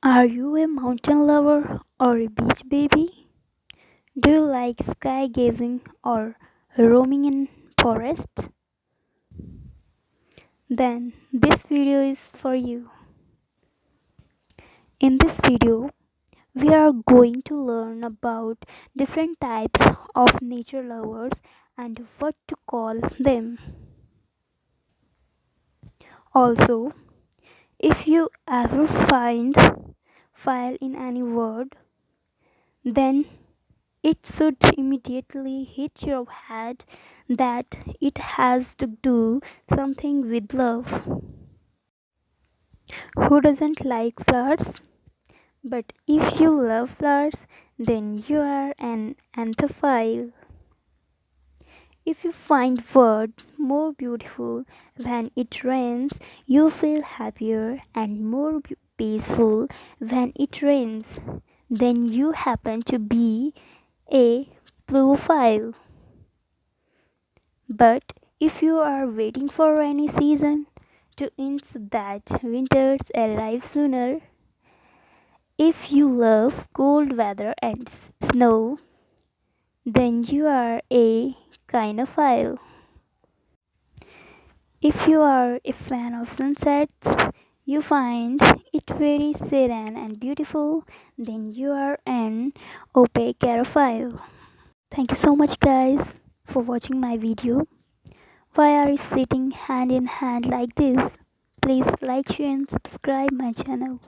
Are you a mountain lover or a beach baby? Do you like sky gazing or roaming in forests? Then this video is for you. In this video, we are going to learn about different types of nature lovers and what to call them. Also, if you ever find file in any word, then it should immediately hit your head that it has to do something with love. Who doesn't like flowers? But if you love flowers, then you are an anthropophile. If you find word more beautiful when it rains, you feel happier and more peaceful when it rains. Then you happen to be a pluophile. But if you are waiting for rainy season to ensure that winters arrive sooner, if you love cold weather and snow, then you are a kinophile. If you are a fan of sunsets, you find it very serene and beautiful, then you are an opaquerophile. Thank you so much guys for watching my video. Why are you sitting hand in hand like this? Please like, share and subscribe my channel.